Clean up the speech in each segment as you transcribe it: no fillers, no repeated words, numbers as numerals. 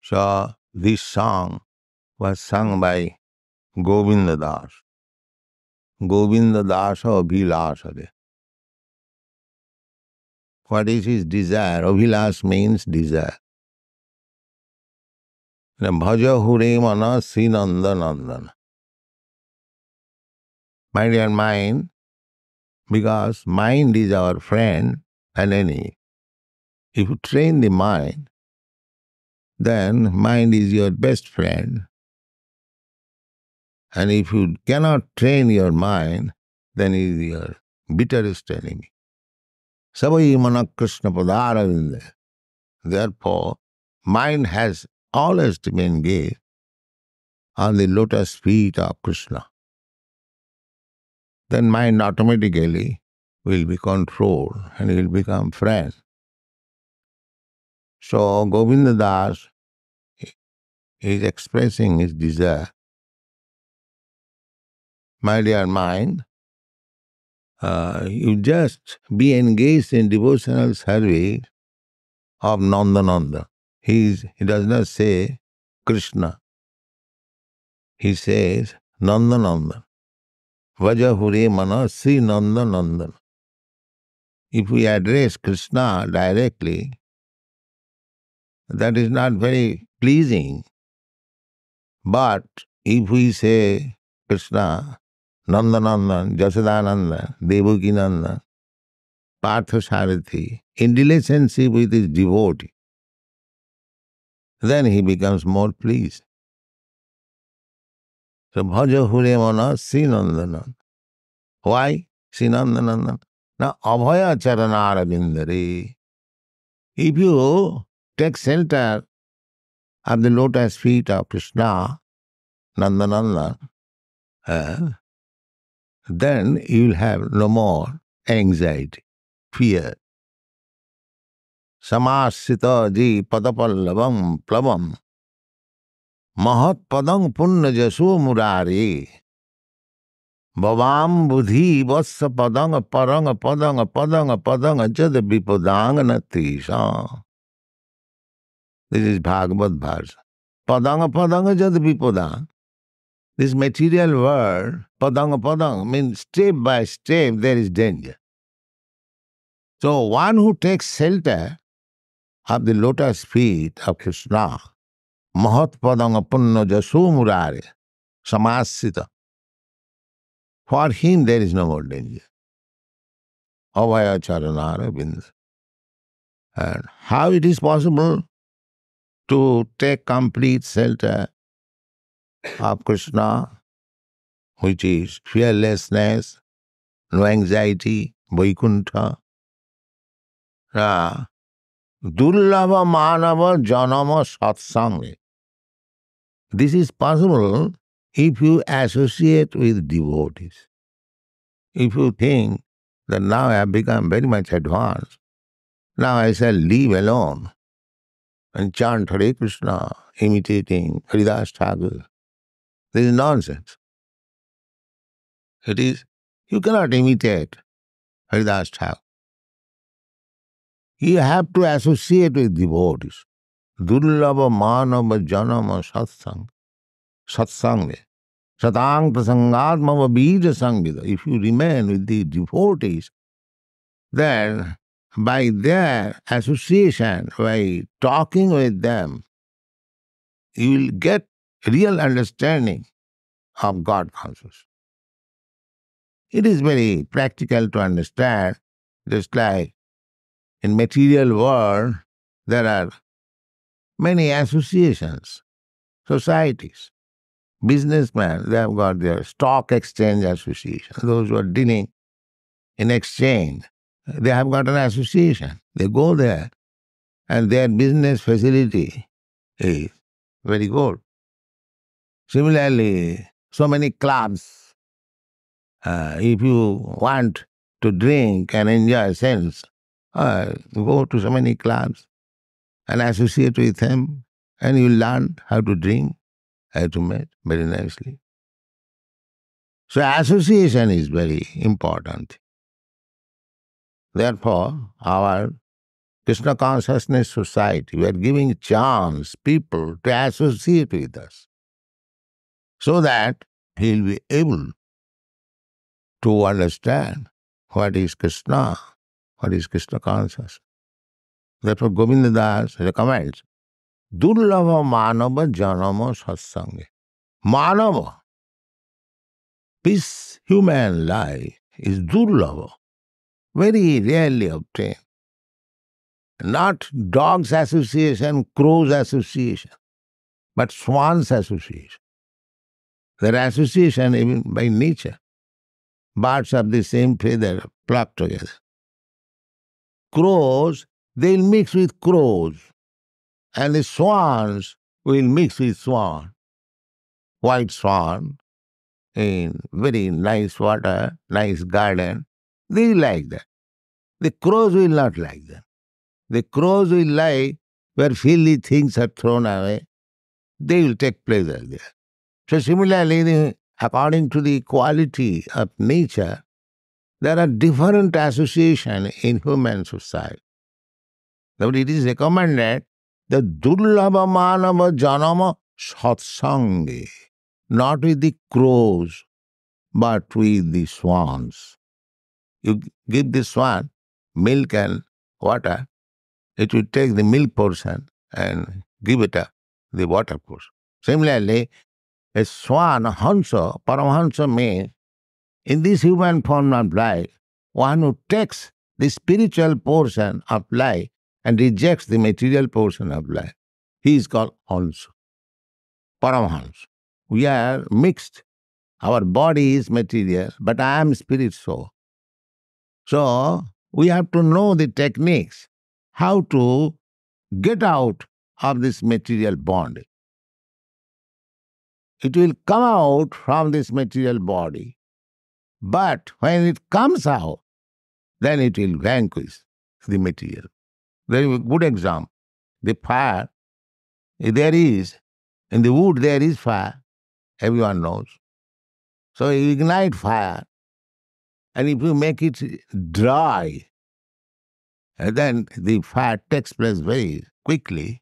So this song was sung by Govinda-dāsa. Govinda-dāsa-abhilāsa. What is his desire? Abhilāsa means desire. Bhajahu mana Śrī-Nanda-nandana. My dear mind, because mind is our friend and enemy. If you train the mind, then mind is your best friend. And if you cannot train your mind, then it is your bitterest enemy. Savai mana kṛṣṇa-padāravindayoḥ. Therefore, mind has always to be engaged on the lotus feet of Krishna. Then mind automatically will be controlled and will become friend. So Govinda-dāsa is expressing his desire. My dear mind, you just be engaged in devotional service of Nanda-nandana. He does not say Krishna. He says Nanda-nandana. Bhajahu mana Śrī-Nanda-nandana. If we address Krishna directly, that is not very pleasing. But if we say Krishna, Nanda-nandana, Yaśodā-nandana, Devakī-nandana, Pārtha-sārathi, in relationship with his devotee, then he becomes more pleased. So Bhajahu mana Śrī-Nanda-nandana. Why Śrī-Nanda-nandana? Now Abhaya-caraṇāravinda. If you take shelter of the lotus feet of Krishna, Nanda-nandana, then you will have no more anxiety, fear. Samāṣritā pada-pallava-plavaṁmahat-padaṁ. Mahat-padaṁ puṇya-yaśo murāreḥbhavāmbudhir vatsa-padaṁ pada-pallava-plavaṁmahat-padaṁ jad-vipuḍāṅ. This is Bhagavat-darśana. Pada-pallava jad-vipuḍāṅ. This material world, pada-pallava, means step by step there is danger. So one who takes shelter of the lotus feet of Krishna, mahat-padaṁ puṇya-yaśo murāreḥbhavāmbudhir, for him there is no more danger. Abhaya-caraṇāravinda. And how it is possible to take complete shelter of Krishna, which is fearlessness, no anxiety, Vaikuṇṭha. Durlabha manava-janama-sat-saṅge. This is possible if you associate with devotees. If you think that now I have become very much advanced, now I shall live alone and chant Hare Kṛṣṇa, imitating Haridāsa Ṭhākura. This is nonsense. It is, you cannot imitate Haridāsa Ṭhākura. You have to associate with devotees. Durlabha manava-janama-sat-saṅge. Sat-sange. Satang prasangatmava vīrya-saṁvido. If you remain with the devotees, then by their association, by talking with them, you will get real understanding of God consciousness. It is very practical to understand, just like in material world, there are many associations, societies. Businessmen, they have got their stock exchange association. Those who are dealing in exchange, they have got an association. They go there and their business facility is very good. Similarly, so many clubs. If you want to drink and enjoy sense, go to so many clubs and associate with them, and you learn how to drink, how to make very nicely. So association is very important. Therefore, our Krishna consciousness society, we are giving chance people to associate with us so that he will be able to understand what is Krishna, what is Krishna consciousness. Therefore Govinda-dāsa recommends Durlabha manava-janama sat-sange. Manava, this human life is durlabha, very rarely obtained. Not dogs association, crows association, but swans association. Their association even by nature. Birds of the same feather flock together. Crows, they'll mix with crows. And the swans will mix with swan. White swan in very nice water, nice garden. They like that. The crows will not like that. The crows will lie where filthy things are thrown away. They will take pleasure there. So similarly, according to the quality of nature, there are different associations in human society. Therefore, it is recommended the durlabha manava-janama-sat-saṅge, not with the crows, but with the swans. You give the swan milk and water, it will take the milk portion and give it the water portion. Similarly, a swan, hansa, paramahansa means, in this human form of life, one who takes the spiritual portion of life and rejects the material portion of life, he is called hansa, paramahansa. We are mixed. Our body is material, but I am spirit soul. So, we have to know the techniques, how to get out of this material bond. It will come out from this material body, but when it comes out, then it will vanquish the material. Very good example. The fire, there is, in the wood there is fire, everyone knows. So you ignite fire, and if you make it dry, then the fire takes place very quickly,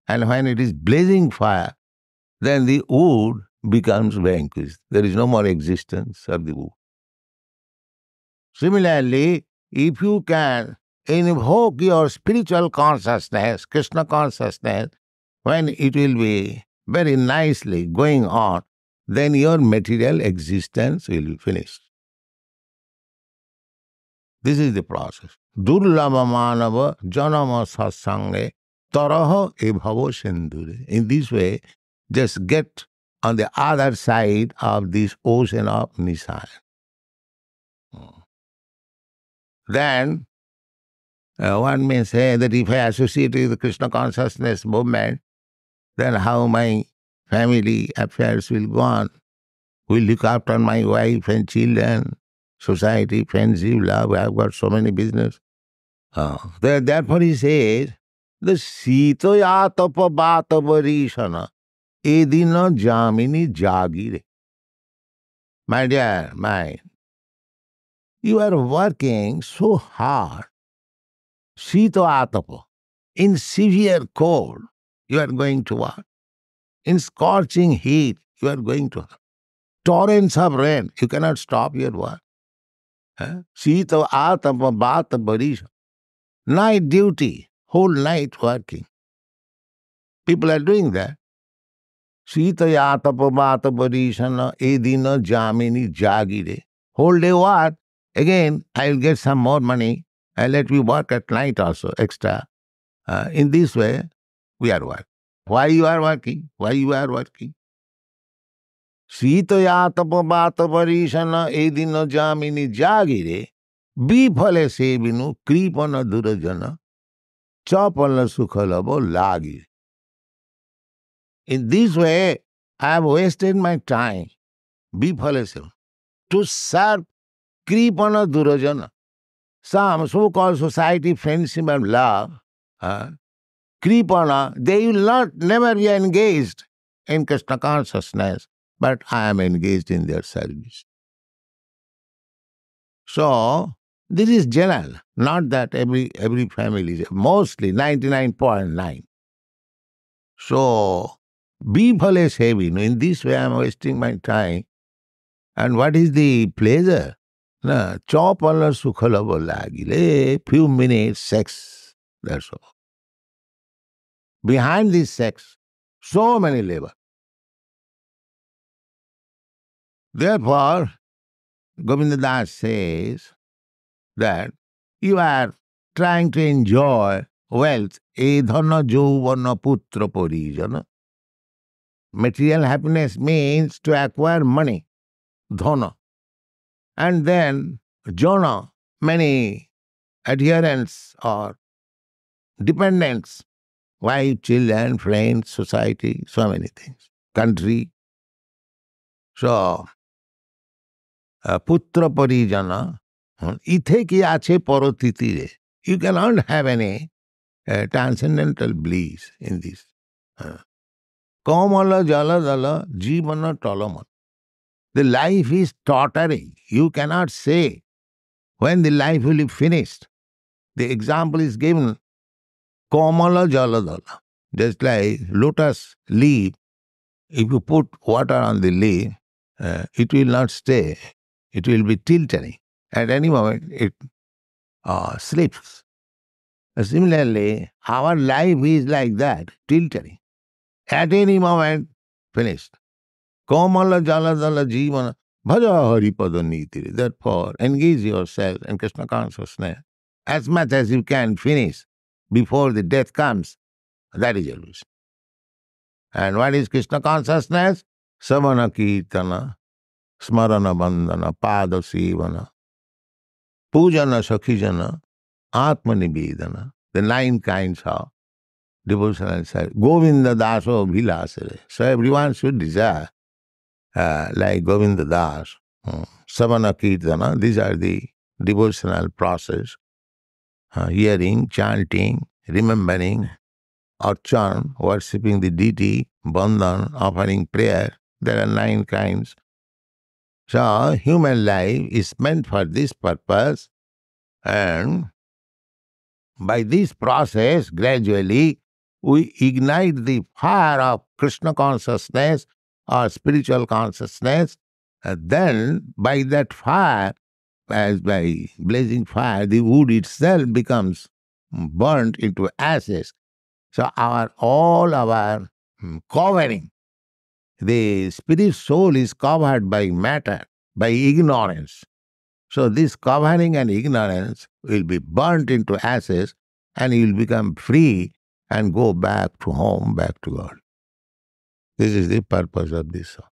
and when it is blazing fire, then the wood becomes vanquished. There is no more existence of the wood. Similarly, if you can invoke your spiritual consciousness, Krishna consciousness, when it will be very nicely going on, then your material existence will be finished. This is the process. Durlabha manava-janama-sat-saṅge taraha ebhavo sindhure. In this way, just get on the other side of this ocean of Nissan. Then, one may say that if I associate with the Krishna consciousness movement, then how my family affairs will go on? Will look after my wife and children, society, friendship, love. I have got so many business. Therefore he says, the sītoyātapa-bātapa-rīṣana edina jamini jagire. My dear mind, you are working so hard, sīto-ātapa, in severe cold, you are going to work. In scorching heat, you are going to work. Torrents of rain, you cannot stop your work. Sīto-ātapa-bātapa-rīṣana. Night duty, whole night working. People are doing that. Sītayātapa-bātapa-rīṣana edina jamini jagire. Whole day work. Again, I will get some more money. I'll let me work at night also, extra. In this way, we are working. Why you are working? Why you are working? Sītayātapa-bātapa-rīṣana edina jamini jagire. Bīphale sevinu kripana durajana chapala sukhalabo lagi. In this way, I have wasted my time, bīphale sevinu, to serve kripana durajana. Some so-called society, friendship and love, kripana, they will not never be engaged in Krishna consciousness, but I am engaged in their service. So, This is general, not that every family, mostly 99.9. So, be less heavy. In this way I am wasting my time. And what is the pleasure? Na, chop alla sukhalava lagile, few minutes sex, that's all. Behind this sex, so many labor. Therefore, Govinda-dāsa says that you are trying to enjoy wealth, edhana jauvana putra parijana. Material happiness means to acquire money, dhana. And then jana, many adherents or dependents, wife, children, friends, society, so many things, country. So, putra parijana, ithe ki ache parotitire. You cannot have any transcendental bliss in this. Kamala jaladala jivana talaman. The life is tottering. You cannot say when the life will be finished. The example is given, kamala jaladala. Just like lotus leaf, if you put water on the leaf, it will not stay. It will be tilting. At any moment, it slips. Similarly, our life is like that, tilting. At any moment, finished. Kamala jaladala jivana Bhajahu pada-nitire. Therefore, engage yourself in Krishna consciousness as much as you can finish before the death comes. That is illusion. And what is Krishna consciousness? Savana kirtana, smarana bandhana, pada-sevana, pujana sakhijana, atma-nivedana. The 9 kinds of devotional service. Govinda-dāsa-abhilāsa. So everyone should desire like Govinda-dāsa, Savana Kirtana. These are the devotional process. Hearing, chanting, remembering, archan, worshipping the deity, bandhan, offering prayer. There are 9 kinds. So human life is meant for this purpose, and by this process, gradually, we ignite the fire of Krishna consciousness or spiritual consciousness, and then by that fire, as by blazing fire, the wood itself becomes burnt into ashes. So all our covering, the spirit soul is covered by matter, by ignorance. So this covering and ignorance will be burnt into ashes, and you will become free and go back to home, back to God. This is the purpose of this song.